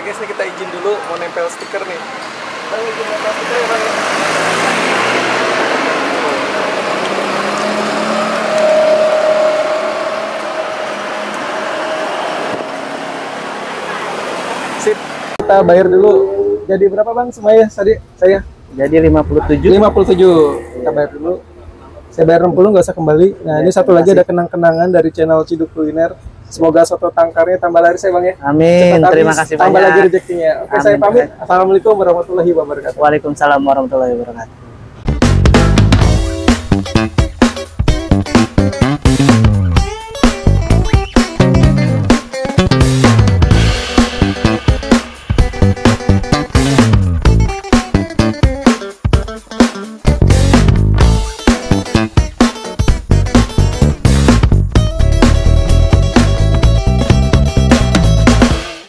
guys, nih kita izin dulu mau nempel stiker nih. Bang, izin nempel stiker ya bang. Sip, kita bayar dulu. Jadi berapa bang semuanya tadi saya? Jadi 57. 57. Kita bayar dulu. Saya bayar 60, nggak usah kembali. Nah, ini satu lagi ada kenang-kenangan dari channel Ciduk Kuliner. Semoga soto tangkarnya tambah laris ya bang ya. Amin. Cepat Terima habis, kasih tambah banyak. lagi rezekinya. Oke, Amin. saya pamit. Assalamualaikum warahmatullahi wabarakatuh. Waalaikumsalam warahmatullahi wabarakatuh.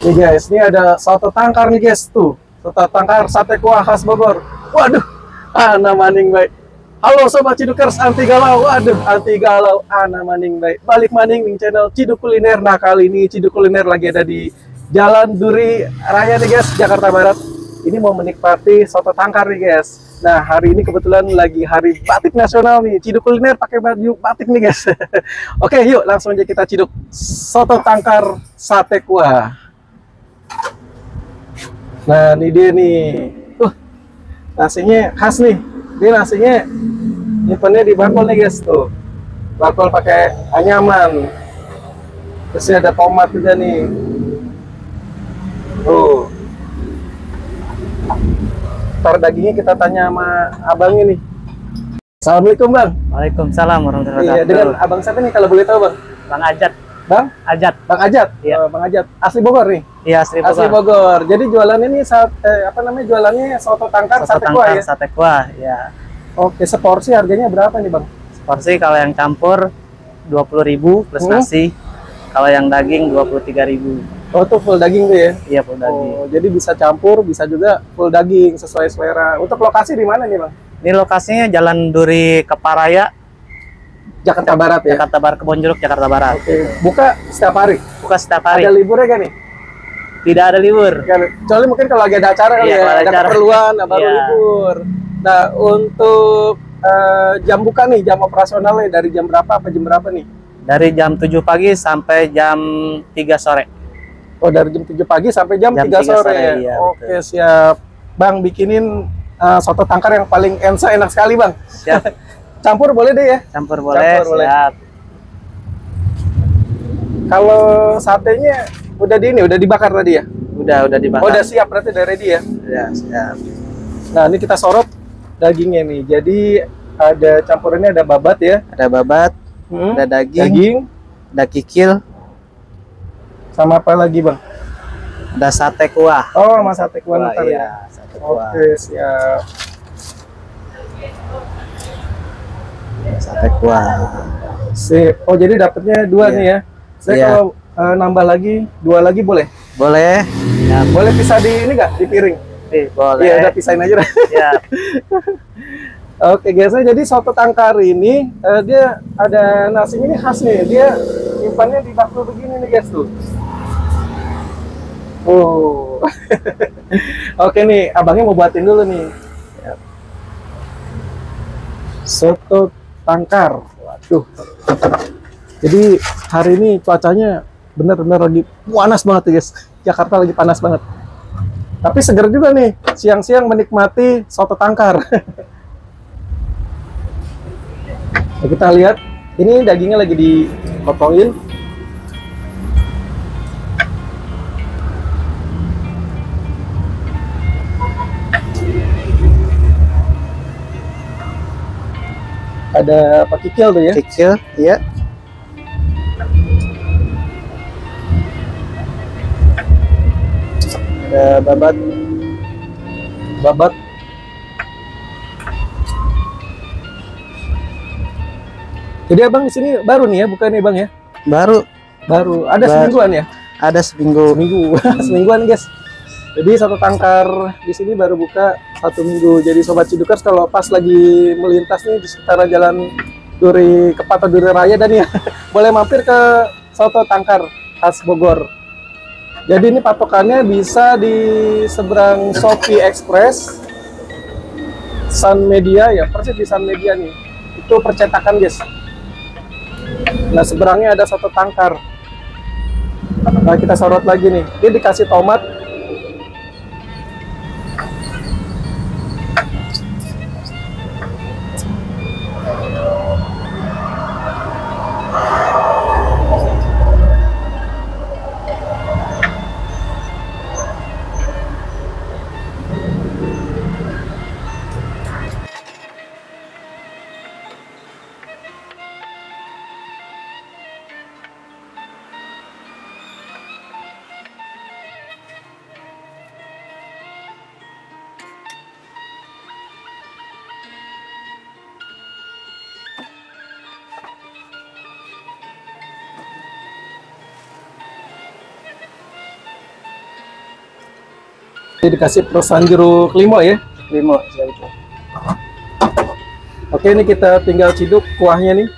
Nih guys, ini ada soto tangkar nih guys, tuh. Soto tangkar sate kuah khas Bogor. Waduh, ana maning baik. Halo sobat Cidukers anti galau. Waduh, anti galau, ana maning baik. Balik maning nih channel Ciduk Kuliner. Nah, kali ini Ciduk Kuliner lagi ada di Jalan Duri Raya nih guys, Jakarta Barat. Ini mau menikmati soto tangkar nih guys. Nah, hari ini kebetulan lagi hari batik nasional nih. Ciduk Kuliner pakai baju batik nih guys. Oke, yuk langsung aja kita ciduk soto tangkar sate kuah. Nah, ini dia nih. Nasinya khas nih. Dia nasinya nyimpannya di bakul nih guys, tuh. Bakul pakai anyaman. Terus ada tomat juga nih. Tuh. Ntar dagingnya kita tanya sama abangnya nih. Assalamualaikum bang. Waalaikumsalam warahmatullahi Iya, wabarakatuh. dengan abang siapa nih kalau boleh tahu bang? Bang Ajat. Bang? Ajat. Bang Ajat? Iya. Oh, Bang Ajat. Asli Bogor nih? Iya, Asli Asli Bogor. Bogor. Jadi jualannya nih apa namanya jualannya soto tangkar Soto sate kuah tangkar ya? sate kuah, ya. Oke, seporsi harganya berapa nih bang? Porsi kalau yang campur 20.000 plus nasi. Kalau yang daging 23.000. Oh, tuh full daging tuh ya? Iya, full daging. Oh, jadi bisa campur, bisa juga full daging sesuai selera. Untuk lokasi di mana nih bang? Ini lokasinya Jalan Duri Keparaya, Jakarta Barat ya? Jakarta Barat, Kebonjeruk, Jakarta Barat. Oke, buka setiap hari? Buka setiap hari. Ada liburnya kan nih? Tidak ada libur. Kecuali mungkin kalau lagi ada acara kali Iya, ya, kalau ada acara. keperluan, baru Iya. libur. Nah, untuk jam buka nih, jam operasionalnya dari jam berapa apa jam berapa nih? Dari jam 7 pagi sampai jam 3 sore. Oh, dari jam 7 pagi sampai jam, Jam 3 3 sore. sore, iya, Oke, betul. siap. Bang, bikinin soto tangkar yang paling enak sekali, Bang. Siap. Campur boleh deh ya? Campur boleh, Campur boleh. siap. Kalau satenya udah dibakar tadi ya? Udah dibakar. Oh, udah siap berarti udah ready ya? Ya, siap. Nah, ini kita sorot dagingnya nih. Jadi ada campurannya, ada babat ya? Ada babat, Hmm, ada daging, daging, ada kikil, sama apa lagi, Bang? ada sate kuah. Oh, sama sate kuah ntar ya? Iya, sate kuah. Oke, siap. Sate kuah. Sip. Oh, jadi dapatnya dua Iya. nih ya? Saya Iya. kalau nambah lagi, dua lagi boleh? Boleh? Ya, Boleh pisah di ini nggak? Di piring? boleh. Iya, udah pisahin aja dah. Ya, Oke guys, jadi soto tangkar ini dia ada nasinya ini khas nih. Dia simpannya di bakul begini nih guys tuh. Oh. Oke nih, abangnya mau buatin dulu nih. Soto tangkar. Waduh. Jadi hari ini cuacanya bener-bener lagi panas banget ya guys. Jakarta lagi panas banget. Tapi seger juga nih, siang-siang menikmati soto tangkar. Nah, kita lihat, ini dagingnya lagi dipotongin. Ada apa kikil tuh ya? kikil, ya. Ada babat. Jadi abang di sini baru nih ya, bukan nih bang ya? Baru Ada semingguan ya? ada seminggu. Seminggu, semingguan guys. Jadi satu tangkar di sini baru buka 1 minggu. Jadi sobat Cidukers kalau pas lagi melintas nih di sekitaran Jalan Duri Duri Raya dan ya boleh mampir ke soto tangkar khas Bogor. Jadi ini patokannya bisa di seberang Shopee Express, Sun Media ya, persis di Sun Media nih. Itu percetakan guys. Nah seberangnya ada soto tangkar. Nah kita sorot lagi nih. Dia dikasih tomat. Jadi dikasih peresan jeruk limau ya. Limo ya itu. Oke, ini kita tinggal ciduk kuahnya nih.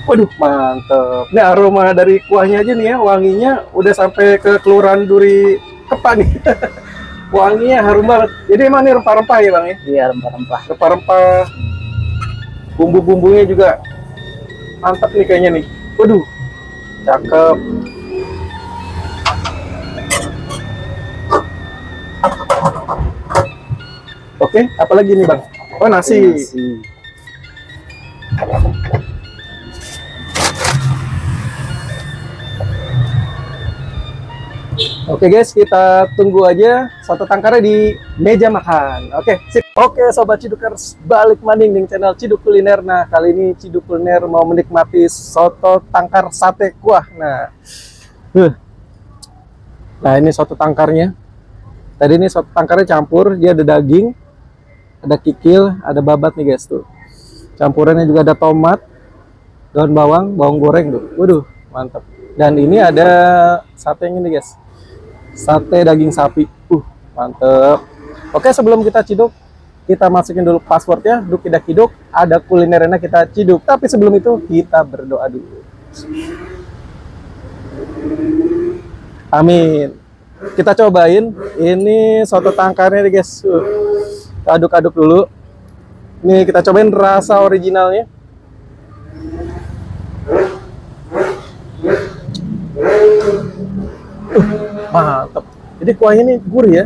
Waduh, mantep. Ini aroma dari kuahnya aja nih ya, wanginya udah sampai ke kelurahan Duri Kepa nih. Wanginya harum banget. Jadi emang ini rempah-rempah ya bang ya? Iya, rempah-rempah. Rempah-rempah, bumbu-bumbunya juga mantap nih kayaknya nih. Waduh, cakep. Oke, apalagi nih bang? Oh nasi. Oke guys, kita tunggu aja soto tangkarnya di meja makan. Oke, sip. Oke sobat Cidukers, balik maning di channel Ciduk Kuliner. Nah kali ini Ciduk Kuliner mau menikmati soto tangkar sate kuah. Nah ini soto tangkarnya. Tadi ini soto tangkarnya campur, dia ada daging, ada kikil, ada babat nih guys tuh. Campurannya juga ada tomat, daun bawang, bawang goreng tuh. Waduh, mantap. Dan ini ada satenya nih guys. Sate daging sapi. Mantep. Oke, sebelum kita ciduk, kita masukin dulu passwordnya. Duk tidak ciduk, ada kulinernya kita ciduk. Tapi sebelum itu kita berdoa dulu. Amin. Kita cobain. Ini soto tangkarnya nih guys. Aduk-aduk dulu. Nih kita cobain rasa originalnya. Mantap. Jadi kuahnya ini gurih ya.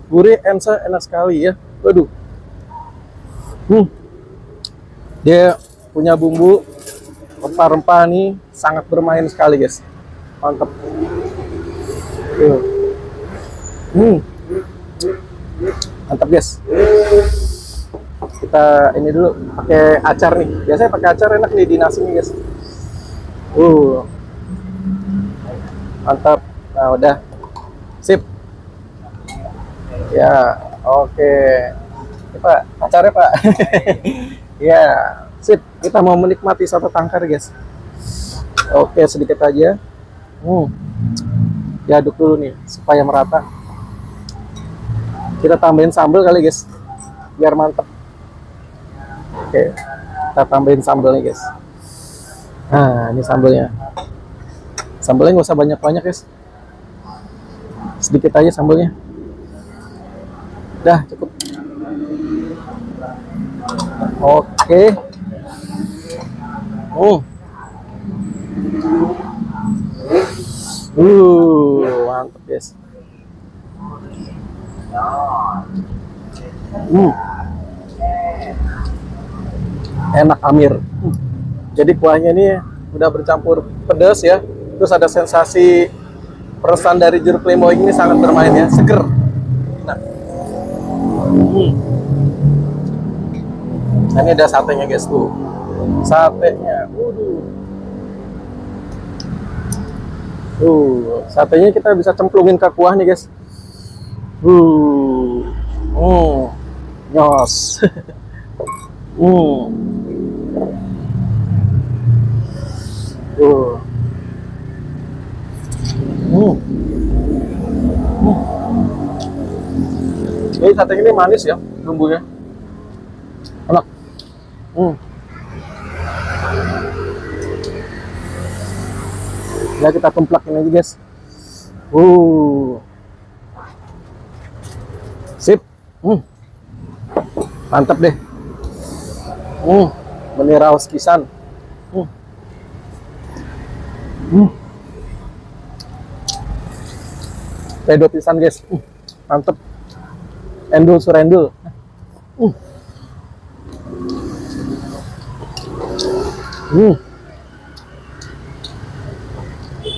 Gurih, enak sekali ya. Waduh. Dia punya bumbu rempah-rempah nih sangat bermain sekali guys. Mantap. Mantap guys. Kita ini dulu pakai acar nih. Biasanya pakai acar enak nih di nasi nih guys. Mantap. Nah udah. Sip. Ya, oke. Ya, Pak, acarnya Pak. Ya, sip. Kita mau menikmati soto tangkar guys. Oke, sedikit aja. Diaduk dulu nih supaya merata. Kita tambahin sambal kali guys, biar mantep. Oke, kita tambahin sambal nih guys. Nah, ini sambalnya. Sambalnya nggak usah banyak-banyak guys. Sedikit aja sambalnya. Dah cukup. Oke. Mantap guys. Enak Amir. Jadi kuahnya ini udah bercampur pedas ya. Terus ada sensasi peresan dari jeruk limau ini sangat bermain ya, seger. Nah, ini ada satenya guys tuh. Satenya, satenya kita bisa cemplungin ke kuah nih guys. Nyos. Ini sate ini manis ya bumbunya, enak. Ya kita tumplakin aja guys. Sip. Mantap deh. Meniraos pisan. Pedo pisan guys. Mantep. Endul surendul.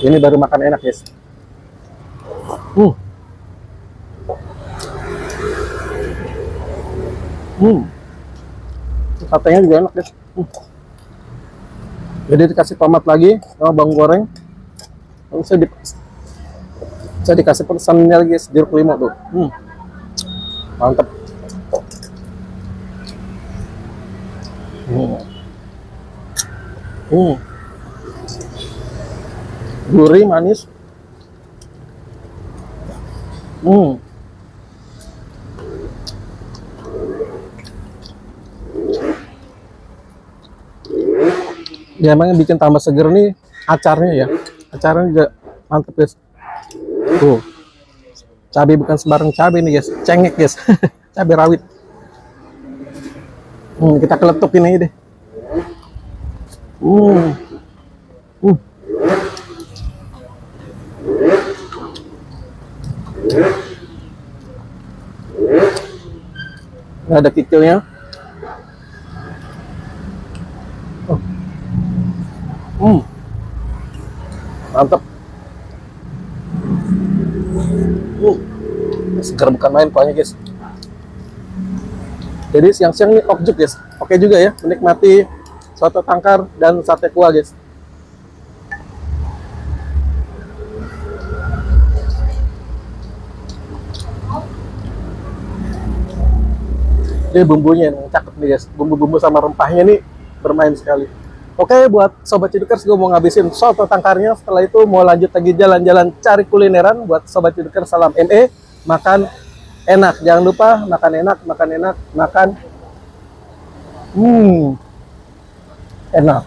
Ini baru makan enak guys. Satenya juga enak guys. Jadi dikasih tomat lagi sama bawang goreng. Lalu saya dikasih pesannya lagi guys, jeruk limau tuh. Mantep. Gurih, manis. Ya emang yang bikin tambah seger nih acarnya ya. Acarnya juga mantep guys. Tuh. Cabai bukan sembarang cabai nih guys, cengek guys. Cabai rawit. Kita keletukin aja deh. Nggak ada kikilnya. Mantap. Segar bukan main pokoknya guys. Jadi siang-siang ini okjuk guys. Oke juga ya menikmati soto tangkar dan sate kuah guys. Jadi bumbunya yang cakep nih guys. Bumbu-bumbu sama rempahnya nih bermain sekali. Oke, buat Sobat Cidukers, gue mau ngabisin soto tangkarnya. Setelah itu mau lanjut lagi jalan-jalan cari kulineran. Buat Sobat Cidukers, salam ME. Makan enak. Jangan lupa makan enak, makan enak, makan. Enak.